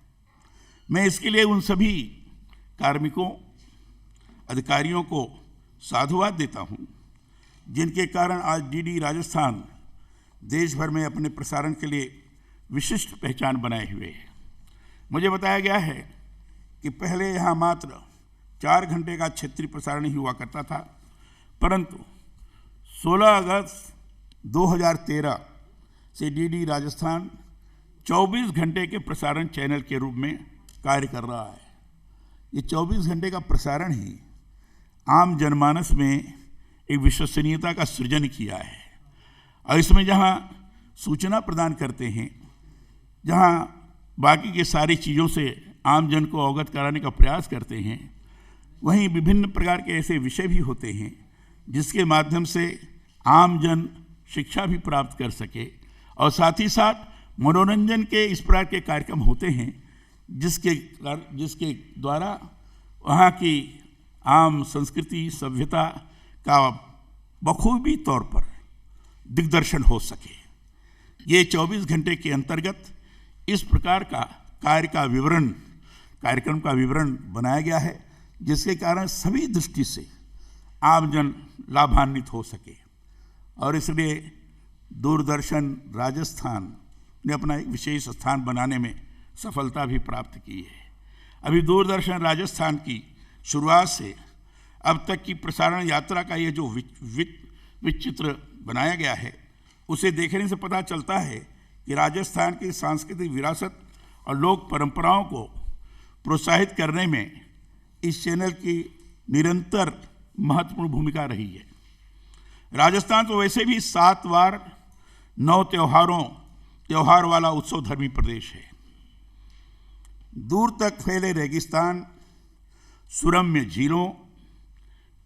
मैं इसके लिए उन सभी कार्मिकों अधिकारियों को साधुवाद देता हूं जिनके कारण आज डीडी राजस्थान देश भर में अपने प्रसारण के लिए विशिष्ट पहचान बनाए हुए है। मुझे बताया गया है कि पहले यहाँ मात्र 4 घंटे का क्षेत्रीय प्रसारण ही हुआ करता था, परंतु 16 अगस्त 2013 से डीडी राजस्थान 24 घंटे के प्रसारण चैनल के रूप में कार्य कर रहा है। ये 24 घंटे का प्रसारण ही आम जनमानस में एक विश्वसनीयता का सृजन किया है और इसमें जहाँ सूचना प्रदान करते हैं, जहाँ बाकी के सारी चीज़ों से आम जन को अवगत कराने का प्रयास करते हैं, वहीं विभिन्न प्रकार के ऐसे विषय भी होते हैं जिसके माध्यम से आम जन शिक्षा भी प्राप्त कर सके और साथ ही साथ मनोरंजन के इस प्रकार के कार्यक्रम होते हैं जिसके द्वारा वहाँ की आम संस्कृति सभ्यता का बखूबी तौर पर दिग्दर्शन हो सके। ये 24 घंटे के अंतर्गत इस प्रकार का कार्यक्रम का विवरण बनाया गया है जिसके कारण सभी दृष्टि से आमजन लाभान्वित हो सके और इसलिए दूरदर्शन राजस्थान ने अपना एक विशेष स्थान बनाने में सफलता भी प्राप्त की है। अभी दूरदर्शन राजस्थान की शुरुआत से अब तक की प्रसारण यात्रा का ये जो विचित्र बनाया गया है उसे देखने से पता चलता है कि राजस्थान की सांस्कृतिक विरासत और लोक परंपराओं को प्रोत्साहित करने में इस चैनल की निरंतर महत्वपूर्ण भूमिका रही है। राजस्थान तो वैसे भी 7 बार 9 त्योहार वाला उत्सव धर्मी प्रदेश है। दूर तक फैले रेगिस्तान, सुरम्य झीलों,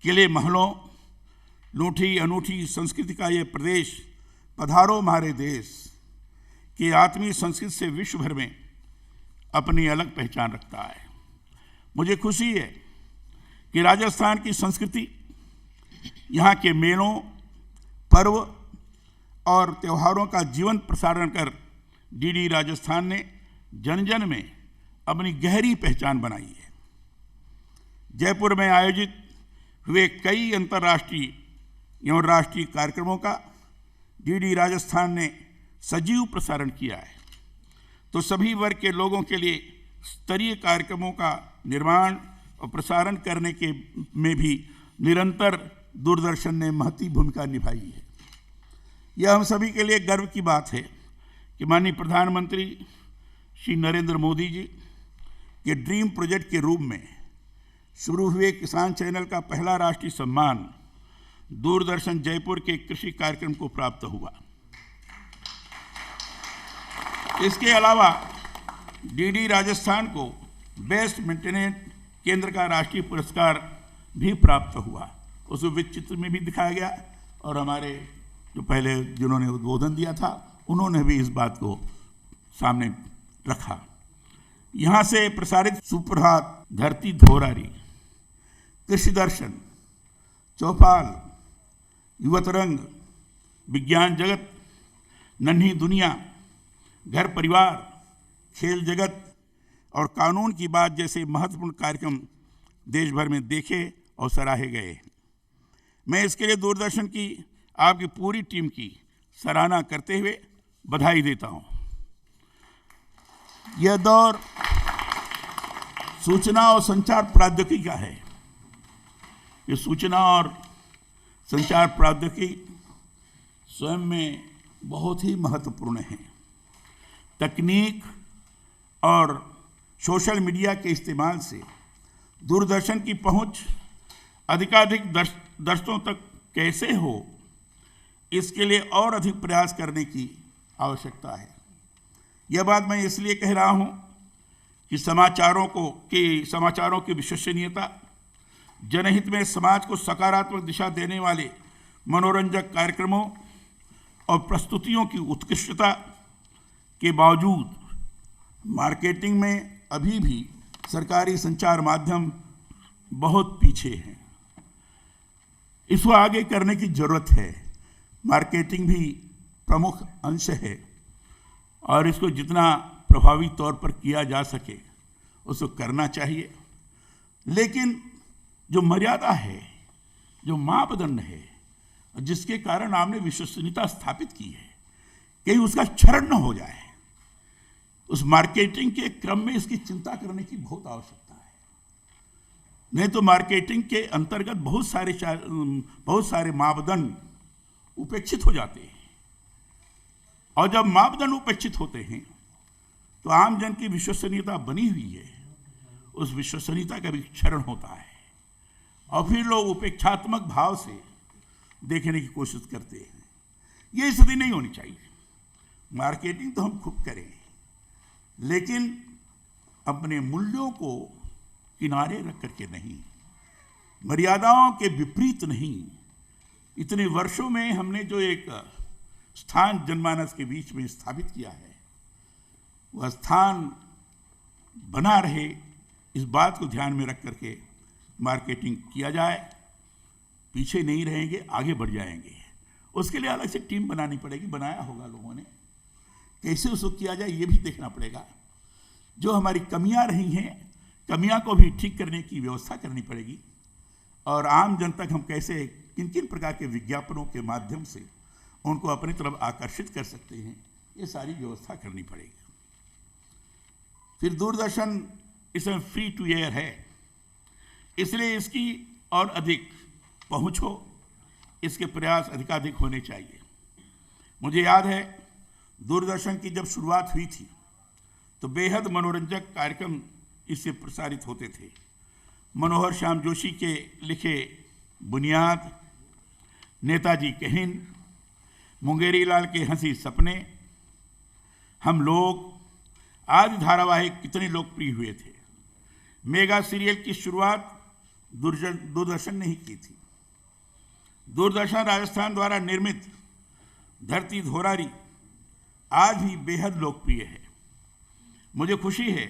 किले महलों, लूठी अनूठी संस्कृति का ये प्रदेश पधारो हमारे देश की आत्मीय संस्कृति से विश्व भर में अपनी अलग पहचान रखता है। मुझे खुशी है कि राजस्थान की संस्कृति, यहाँ के मेलों, पर्व और त्योहारों का जीवंत प्रसारण कर डीडी राजस्थान ने जन जन में अपनी गहरी पहचान बनाई है। जयपुर में आयोजित हुए कई अंतर्राष्ट्रीय एवं राष्ट्रीय कार्यक्रमों का डीडी राजस्थान ने सजीव प्रसारण किया है, तो सभी वर्ग के लोगों के लिए स्तरीय कार्यक्रमों का निर्माण और प्रसारण करने के में भी निरंतर दूरदर्शन ने महती भूमिका निभाई है। यह हम सभी के लिए गर्व की बात है कि माननीय प्रधानमंत्री श्री नरेंद्र मोदी जी के ड्रीम प्रोजेक्ट के रूप में शुरू हुए किसान चैनल का पहला राष्ट्रीय सम्मान दूरदर्शन जयपुर के कृषि कार्यक्रम को प्राप्त हुआ। इसके अलावा डीडी राजस्थान को बेस्ट मेंटेनेंस केंद्र का राष्ट्रीय पुरस्कार भी प्राप्त हुआ। उस चित्र में भी दिखाया गया और हमारे जो पहले जिन्होंने उद्बोधन दिया था उन्होंने भी इस बात को सामने रखा। यहाँ से प्रसारित सुप्रभात, धरती धोरारी, कृषि दर्शन, चौपाल, युवा तरंग, विज्ञान जगत, नन्ही दुनिया, घर परिवार, खेल जगत और कानून की बात जैसे महत्वपूर्ण कार्यक्रम देश भर में देखे और सराहे गए। मैं इसके लिए दूरदर्शन की आपकी पूरी टीम की सराहना करते हुए बधाई देता हूं। यह दौर सूचना और संचार प्रौद्योगिकी का है। ये सूचना और संचार प्रौद्योगिकी स्वयं में बहुत ही महत्वपूर्ण है। तकनीक और सोशल मीडिया के इस्तेमाल से दूरदर्शन की पहुंच अधिकाधिक दर्शकों तक कैसे हो, इसके लिए और अधिक प्रयास करने की आवश्यकता है। यह बात मैं इसलिए कह रहा हूं कि समाचारों की विश्वसनीयता, जनहित में समाज को सकारात्मक दिशा देने वाले मनोरंजक कार्यक्रमों और प्रस्तुतियों की उत्कृष्टता के बावजूद मार्केटिंग में अभी भी सरकारी संचार माध्यम बहुत पीछे हैं। इसको आगे करने की जरूरत है। मार्केटिंग भी प्रमुख अंश है और इसको जितना प्रभावी तौर पर किया जा सके उसको करना चाहिए। लेकिन जो मर्यादा है, जो मापदंड है, जिसके कारण आपने विश्वसनीयता स्थापित की है, कहीं उसका क्षरण न हो जाए, उस मार्केटिंग के क्रम में इसकी चिंता करने की बहुत आवश्यकता है। नहीं तो मार्केटिंग के अंतर्गत बहुत सारे मापदंड उपेक्षित हो जाते हैं और जब मापदंड उपेक्षित होते हैं तो आम जन की विश्वसनीयता बनी हुई है, उस विश्वसनीयता का भी क्षरण होता है और फिर लोग उपेक्षात्मक भाव से देखने की कोशिश करते हैं। ये स्थिति नहीं होनी चाहिए। मार्केटिंग तो हम खूब करें, लेकिन अपने मूल्यों को किनारे रख करके नहीं, मर्यादाओं के विपरीत नहीं। इतने वर्षों में हमने जो एक स्थान जनमानस के बीच में स्थापित किया है, वह स्थान बना रहे, इस बात को ध्यान में रख करके मार्केटिंग किया जाए। पीछे नहीं रहेंगे, आगे बढ़ जाएंगे। उसके लिए अलग से टीम बनानी पड़ेगी, बनाया होगा लोगों ने। कैसे उसको किया जाए ये भी देखना पड़ेगा। जो हमारी कमियां रही हैं, कमियां को भी ठीक करने की व्यवस्था करनी पड़ेगी और आम जन तक हम कैसे किन किन प्रकार के विज्ञापनों के माध्यम से उनको अपनी तरफ आकर्षित कर सकते हैं, ये सारी व्यवस्था करनी पड़ेगी। फिर दूरदर्शन इसमें फ्री टू एयर है, इसलिए इसकी और अधिक पहुंच हो, इसके प्रयास अधिकाधिक होने चाहिए। मुझे याद है दूरदर्शन की जब शुरुआत हुई थी तो बेहद मनोरंजक कार्यक्रम इससे प्रसारित होते थे। मनोहर श्याम जोशी के लिखे बुनियाद, नेताजी के हिंद, मुंगेरी लाल के हंसी सपने, हम लोग आदि धारावाहिक कितने लोकप्रिय हुए थे। मेगा सीरियल की शुरुआत दूरदर्शन ने ही की थी। दूरदर्शन राजस्थान द्वारा निर्मित धरती धोरारी आज भी बेहद लोकप्रिय है। मुझे खुशी है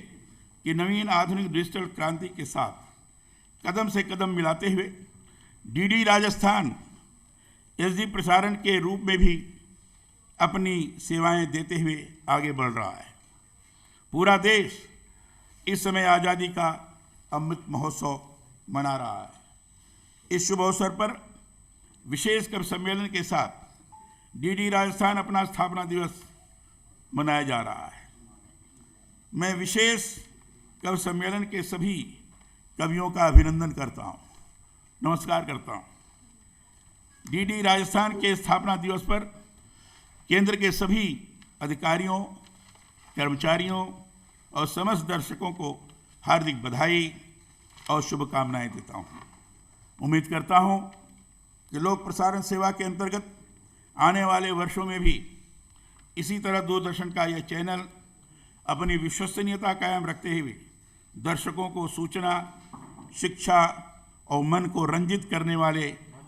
कि नवीन आधुनिक डिजिटल क्रांति के साथ कदम से कदम मिलाते हुए डीडी राजस्थान एसडी प्रसारण के रूप में भी अपनी सेवाएं देते हुए आगे बढ़ रहा है। पूरा देश इस समय आज़ादी का अमृत महोत्सव मना रहा है। इस शुभ अवसर पर विशेष कवि सम्मेलन के साथ डीडी राजस्थान अपना स्थापना दिवस मनाया जा रहा है। मैं विशेष कवि सम्मेलन के सभी कवियों का अभिनंदन करता हूं नमस्कार करता हूँ। डीडी राजस्थान के स्थापना दिवस पर केंद्र के सभी अधिकारियों, कर्मचारियों और समस्त दर्शकों को हार्दिक बधाई और शुभकामनाएं देता हूँ। उम्मीद करता हूँ कि लोक प्रसारण सेवा के अंतर्गत आने वाले वर्षों में भी इसी तरह दूरदर्शन का यह चैनल अपनी विश्वसनीयता कायम रखते हुए दर्शकों को सूचना, शिक्षा और मन को रंजित करने वाले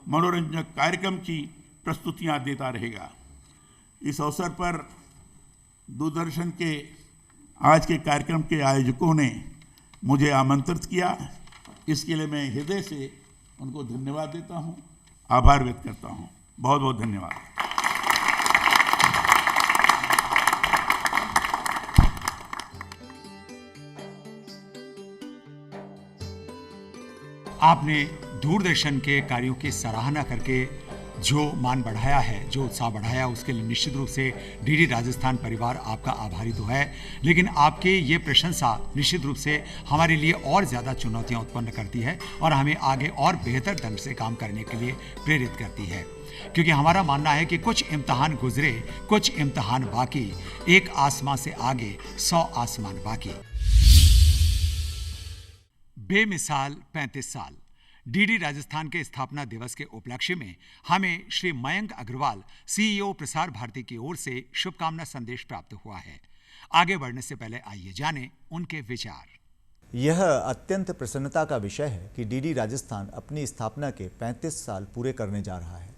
मनोरंजक कार्यक्रम की प्रस्तुतियां देता रहेगा। इस अवसर पर दूरदर्शन के आज के कार्यक्रम के आयोजकों ने मुझे आमंत्रित किया, इसके लिए मैं हृदय से उनको धन्यवाद देता हूं, आभार व्यक्त करता हूं। बहुत बहुत धन्यवाद। आपने दूरदर्शन के कार्यों की सराहना करके जो मान बढ़ाया है, जो उत्साह बढ़ाया, उसके लिए निश्चित रूप से डीडी राजस्थान परिवार आपका आभारी तो है, लेकिन आपके ये प्रशंसा निश्चित रूप से हमारे लिए और ज़्यादा चुनौतियां उत्पन्न करती है और हमें आगे और बेहतर ढंग से काम करने के लिए प्रेरित करती है। क्योंकि हमारा मानना है कि कुछ इम्तहान गुजरे, कुछ इम्तहान बाकी, एक आसमां से आगे 100 आसमान बाकी। बेमिसाल 35 साल डीडी राजस्थान के स्थापना दिवस के उपलक्ष्य में हमें श्री मयंक अग्रवाल, सीईओ प्रसार भारती की ओर से शुभकामना संदेश प्राप्त हुआ है। आगे बढ़ने से पहले आइए जानें उनके विचार। यह अत्यंत प्रसन्नता का विषय है कि डीडी राजस्थान अपनी स्थापना के 35 साल पूरे करने जा रहा है।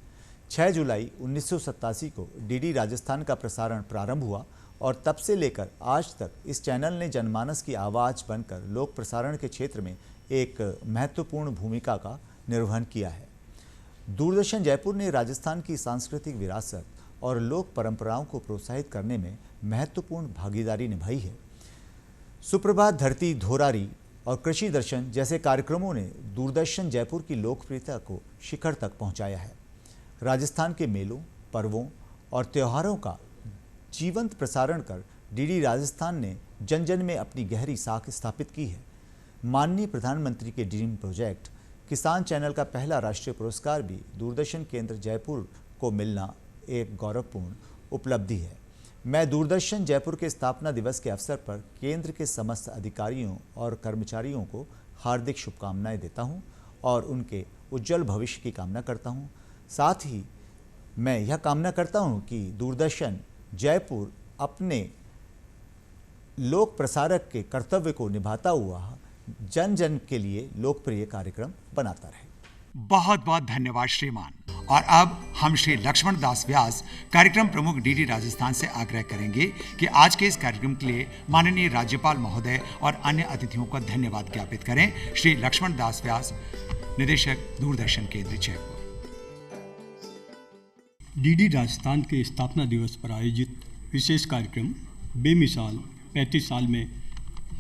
6 जुलाई 1987 को डीडी राजस्थान का प्रसारण प्रारंभ हुआ और तब से लेकर आज तक इस चैनल ने जनमानस की आवाज़ बनकर लोक प्रसारण के क्षेत्र में एक महत्वपूर्ण भूमिका का निर्वहन किया है। दूरदर्शन जयपुर ने राजस्थान की सांस्कृतिक विरासत और लोक परंपराओं को प्रोत्साहित करने में महत्वपूर्ण भागीदारी निभाई है। सुप्रभात धरती, धोरारी और कृषि दर्शन जैसे कार्यक्रमों ने दूरदर्शन जयपुर की लोकप्रियता को शिखर तक पहुंचाया है। राजस्थान के मेलों, पर्वों और त्योहारों का जीवंत प्रसारण कर डीडी राजस्थान ने जन जन में अपनी गहरी साख स्थापित की है। माननीय प्रधानमंत्री के ड्रीम प्रोजेक्ट किसान चैनल का पहला राष्ट्रीय पुरस्कार भी दूरदर्शन केंद्र जयपुर को मिलना एक गौरवपूर्ण उपलब्धि है। मैं दूरदर्शन जयपुर के स्थापना दिवस के अवसर पर केंद्र के समस्त अधिकारियों और कर्मचारियों को हार्दिक शुभकामनाएं देता हूं और उनके उज्जवल भविष्य की कामना करता हूं। साथ ही मैं यह कामना करता हूं कि दूरदर्शन जयपुर अपने लोक प्रसारक के कर्तव्य को निभाता हुआ जन जन के लिए लोकप्रिय कार्यक्रम बनाता रहे। बहुत बहुत धन्यवाद श्रीमान। और अब हम श्री लक्ष्मण दास व्यास, कार्यक्रम प्रमुख डीडी राजस्थान से आग्रह करेंगे कि आज के इस कार्यक्रम के लिए माननीय राज्यपाल महोदय और अन्य अतिथियों का धन्यवाद ज्ञापित करें। श्री लक्ष्मण दास व्यास, निदेशक दूरदर्शन केंद्र जयपुर। डीडी राजस्थान के स्थापना दिवस पर आयोजित विशेष कार्यक्रम बेमिसाल 35 साल में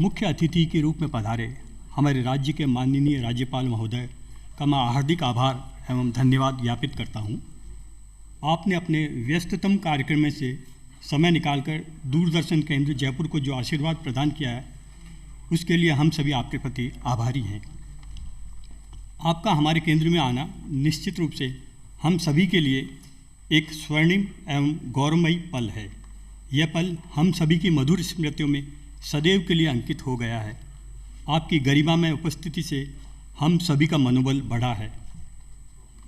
मुख्य अतिथि के रूप में पधारे हमारे राज्य के माननीय राज्यपाल महोदय का मैं हार्दिक आभार एवं धन्यवाद ज्ञापित करता हूं। आपने अपने व्यस्ततम कार्यक्रम में से समय निकालकर दूरदर्शन केंद्र जयपुर को जो आशीर्वाद प्रदान किया है, उसके लिए हम सभी आपके प्रति आभारी हैं। आपका हमारे केंद्र में आना निश्चित रूप से हम सभी के लिए एक स्वर्णिम एवं गौरवमयी पल है। यह पल हम सभी की मधुर स्मृतियों में सदैव के लिए अंकित हो गया है। आपकी गरिमामय उपस्थिति से हम सभी का मनोबल बढ़ा है।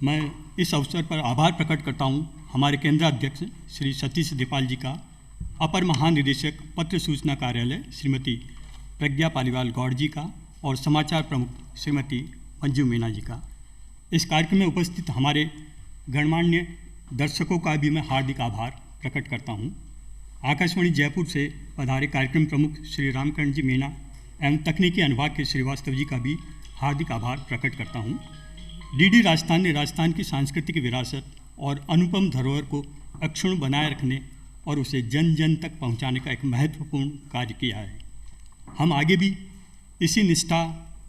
मैं इस अवसर पर आभार प्रकट करता हूं हमारे केंद्राध्यक्ष श्री सतीश दीपाल जी का, अपर महानिदेशक पत्र सूचना कार्यालय श्रीमती प्रज्ञा पालीवाल गौड़ जी का और समाचार प्रमुख श्रीमती मंजू मीना जी का। इस कार्यक्रम में उपस्थित हमारे गणमान्य दर्शकों का भी मैं हार्दिक आभार प्रकट करता हूं। आकाशवाणी जयपुर से पधारे कार्यक्रम प्रमुख श्री रामकरण जी मीना एवं तकनीकी अनुभाग के श्रीवास्तव जी का भी हार्दिक आभार प्रकट करता हूं। डीडी राजस्थान ने राजस्थान की सांस्कृतिक विरासत और अनुपम धरोहर को अक्षुण्ण बनाए रखने और उसे जन जन तक पहुंचाने का एक महत्वपूर्ण कार्य किया है। हम आगे भी इसी निष्ठा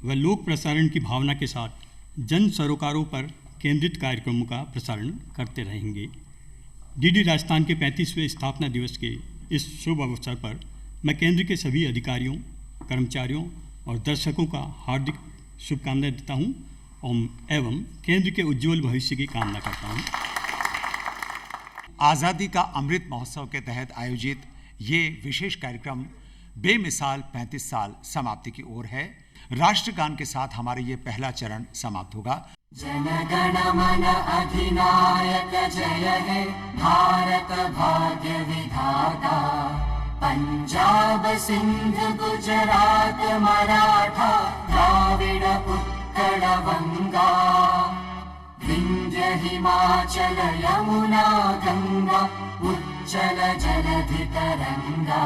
व लोक प्रसारण की भावना के साथ जन सरोकारों पर केंद्रित कार्यक्रमों का प्रसारण करते रहेंगे। डीडी राजस्थान के 35वें स्थापना दिवस के इस शुभ अवसर पर मैं केंद्र के सभी अधिकारियों, कर्मचारियों और दर्शकों का हार्दिक शुभकामनाएं देता हूं एवं केंद्र के उज्जवल भविष्य की कामना करता हूँ। आज़ादी का अमृत महोत्सव के तहत आयोजित ये विशेष कार्यक्रम बेमिसाल 35 साल समाप्ति की ओर है। राष्ट्रगान के साथ हमारा ये पहला चरण समाप्त होगा। जनगण मन अधिनायक जय हे भारत भाग्य विधाता, पंजाब सिंध गुजरात मराठा द्राविड उत्कल बंगा, विंध्य हिमाचल यमुना गंगा उच्चल जलधि तरंगा,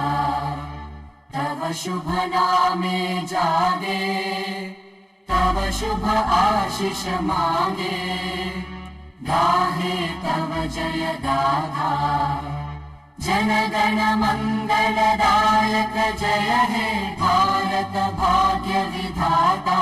तव शुभ नामे जागे तव शुभ आशीष मांगे, गाहे तव जय गाथा, जनगण मंगलदायक जय हे भारत भाग्य विधाता।